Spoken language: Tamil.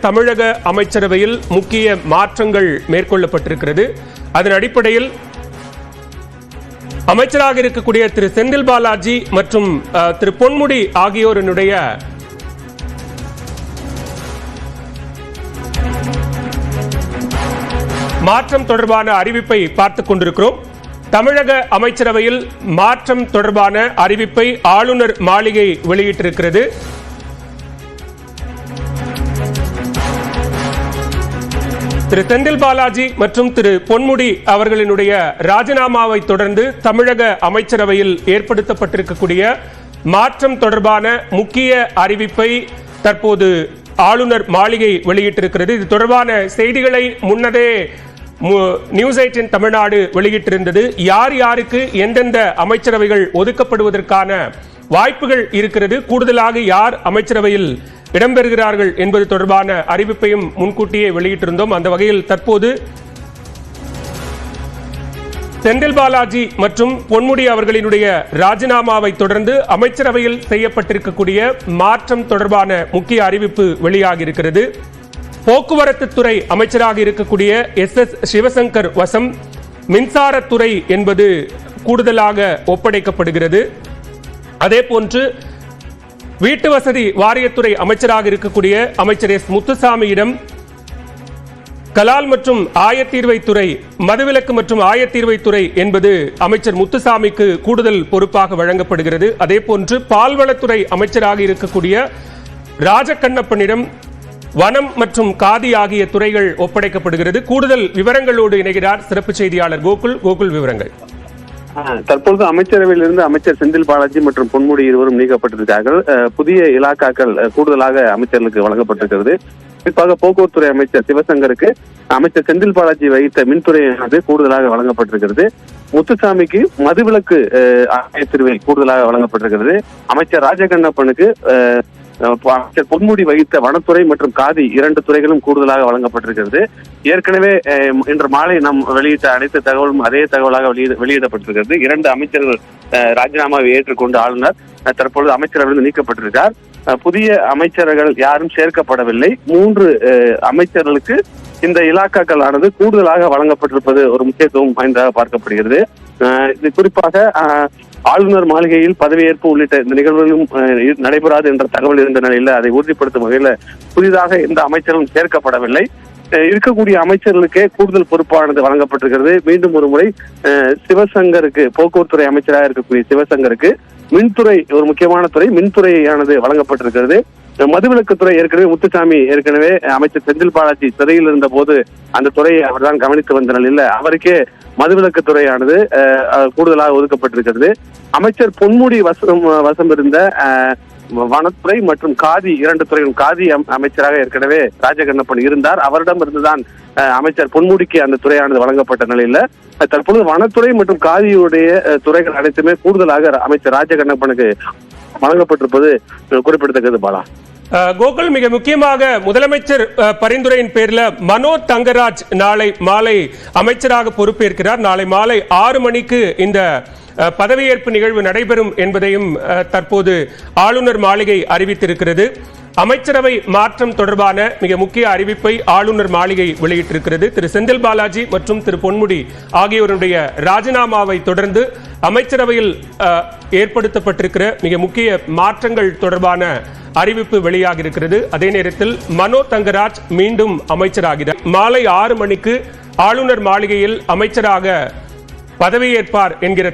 தமிழக அமைச்சரவையில் முக்கிய மாற்றங்கள் மேற்கொள்ளப்பட்டிருக்கிறது. அதன் அடிப்படையில் அமைச்சராக இருக்கக்கூடிய திரு செந்தில் பாலாஜி மற்றும் திரு பொன்முடி ஆகியோருடைய மாற்றம் தொடர்பான அறிவிப்பை பார்த்துக் கொண்டிருக்கிறோம். தமிழக அமைச்சரவையில் மாற்றம் தொடர்பான அறிவிப்பை ஆளுநர் மாளிகை வெளியிட்டிருக்கிறது. திரு செந்தில் பாலாஜி மற்றும் திரு பொன்முடி அவர்களினுடைய ராஜினாமாவை தொடர்ந்து தமிழக அமைச்சரவையில் ஏற்படுத்தப்பட்டிருக்கக்கூடிய மாற்றம் தொடர்பான முக்கிய அறிவிப்பை தற்போது ஆளுநர் மாளிகை வெளியிட்டிருக்கிறது. இது தொடர்பான செய்திகளை முன்னதே நியூஸ் 18 தமிழ்நாடு வெளியிட்டிருந்தது. யார் யாருக்கு எந்தெந்த அமைச்சரவைகள் ஒதுக்கப்படுவதற்கான வாய்ப்புகள் இருக்கிறது, கூடுதலாக யார் அமைச்சரவையில் இடம்பெறுகிறார்கள் என்பது தொடர்பான அறிவிப்பையும் முன்கூட்டியே வெளியிட்டிருந்தோம். அந்த வகையில் தற்போது செந்தில் பாலாஜி மற்றும் பொன்முடி அவர்களினுடைய ராஜினாமாவை தொடர்ந்து அமைச்சரவையில் செய்யப்பட்டிருக்கக்கூடிய மாற்றம் தொடர்பான முக்கிய அறிவிப்பு வெளியாகி இருக்கிறது. போக்குவரத்து துறை அமைச்சராக இருக்கக்கூடிய எஸ் சிவசங்கர் வசம் மின்சாரத்துறை என்பது கூடுதலாக ஒப்படைக்கப்படுகிறது. அதே போன்று வீட்டு வசதி வாரியத்துறை அமைச்சராக இருக்கக்கூடிய அமைச்சர் எஸ் முத்துசாமியிடம் கலால் மற்றும் ஆயத்தீர்வைத்துறை, மதுவிலக்கு மற்றும் ஆயத்தீர்வைத்துறை என்பது அமைச்சர் முத்துசாமிக்கு கூடுதல் பொறுப்பாக வழங்கப்படுகிறது. அதே போன்று பால்வளத்துறை அமைச்சராக இருக்கக்கூடிய ராஜகண்ணப்பனிடம் வனம் மற்றும் காதி ஆகிய துறைகள் ஒப்படைக்கப்படுகிறது. கூடுதல் விவரங்களோடு இணைகிறார் சிறப்பு செய்தியாளர் கோகுல். விவரங்கள். தற்பொழுது அமைச்சரவையில் இருந்து அமைச்சர் செந்தில் பாலாஜி மற்றும் பொன்முடி இருவரும் நீக்கப்பட்டிருக்கிறார்கள். புதிய இலாக்காக்கள் கூடுதலாக அமைச்சர்களுக்கு வழங்கப்பட்டிருக்கிறது. குறிப்பாக போக்குவரத்துறை அமைச்சர் சிவசங்கருக்கு அமைச்சர் செந்தில் பாலாஜி வைத்த மின்துறையானது கூடுதலாக வழங்கப்பட்டிருக்கிறது. முத்துசாமிக்கு மதுவிலக்கு ஆயத்தீர்வை கூடுதலாக வழங்கப்பட்டிருக்கிறது. அமைச்சர் ராஜகண்ணப்பனுக்கு அமைச்சர் பொன்முடி வகித்த வனத்துறை மற்றும் காதி 2 துறைகளும் கூடுதலாக வழங்கப்பட்டிருக்கிறது. ஏற்கனவே இன்று மாலை நாம் வெளியிட்ட அனைத்து தகவலும் அதே தகவலாக வெளியிடப்பட்டிருக்கிறது. 2 அமைச்சர்கள் ராஜினாமாவை ஏற்றுக்கொண்டு ஆளுநர் தற்பொழுது அமைச்சரவையில் நீக்கப்பட்டிருக்கிறார். புதிய அமைச்சர்கள் யாரும் சேர்க்கப்படவில்லை. 3 அமைச்சர்களுக்கு இந்த இலாக்காக்கள் ஆனது கூடுதலாக வழங்கப்பட்டிருப்பது ஒரு முக்கியத்துவம் வாய்ந்ததாக பார்க்கப்படுகிறது. இது குறிப்பாக ஆளுநர் மாளிகையில் பதவியேற்பு உள்ளிட்ட இந்த நிகழ்வுகளும் நடைபெறாது என்ற தகவல் இருந்த நிலையில் அதை உறுதிப்படுத்தும் வகையில் புதிதாக இந்த அமைச்சர்களும் சேர்க்கப்படவில்லை. இருக்கக்கூடிய அமைச்சர்களுக்கே கூடுதல் பொறுப்பானது வழங்கப்பட்டிருக்கிறது. மீண்டும் ஒரு முறை சிவசங்கருக்கு, போக்குவரத்துறை அமைச்சராக இருக்கக்கூடிய சிவசங்கருக்கு மின்துறை ஒரு முக்கியமான துறை, மின்துறையானது வழங்கப்பட்டிருக்கிறது. மதுவிலக்குத்துறை ஏற்கனவே முத்துசாமி ஏற்கனவே அமைச்சர் செந்தில் பாலாஜி சிறையில் இருந்த போது அந்த துறையை அவர்தான் கவனித்து வந்த நிலையில் அவருக்கே மதுவிலக்குத்துறையானது கூடுதலாக ஒதுக்கப்பட்டிருக்கிறது. அமைச்சர் பொன்முடி வசம் இருந்த வனத்துறை மற்றும் காதி 2 துறைகளும், காதி அமைச்சராக ஏற்கனவே ராஜகண்ணப்பன் இருந்தார். அவரிடம் இருந்துதான் அமைச்சர் பொன்முடிக்கு அந்த துறையானது வழங்கப்பட்ட நிலையில தற்பொழுது வனத்துறை மற்றும் காதியுடைய துறைகள் அனைத்துமே கூடுதலாக அமைச்சர் ராஜகண்ணப்பனுக்கு வழங்கப்பட்டிருப்பது குறிப்பிடத்தக்கது. பாலா, கோகுல், மிக முக்கியமாக முதலமைச்சர் பரிந்துரையின் பேரில் மனோ தங்கராஜ் நாளை மாலை அமைச்சராக பொறுப்பேற்கிறார். நாளை மாலை 6 மணிக்கு இந்த பதவியேற்பு நிகழ்வு நடைபெறும் என்பதையும் தற்போது ஆளுநர் மாளிகை அறிவித்திருக்கிறது. அமைச்சரவை மாற்றம் தொடர்பான மிக முக்கிய அறிவிப்பை ஆளுநர் மாளிகை வெளியிட்டிருக்கிறது. திரு செந்தில் பாலாஜி மற்றும் திரு பொன்முடி ஆகியோருடைய ராஜினாமாவை தொடர்ந்து அமைச்சரவையில் ஏற்படுத்தப்பட்டிருக்கிற மிக முக்கிய மாற்றங்கள் தொடர்பான அறிவிப்பு வெளியாகி இருக்கிறது. அதே நேரத்தில் மனோ தங்கராஜ் மீண்டும் அமைச்சராகிறார். மாலை 6 மணிக்கு ஆளுநர் மாளிகையில் அமைச்சராக பதவியேற்பார் என்கிற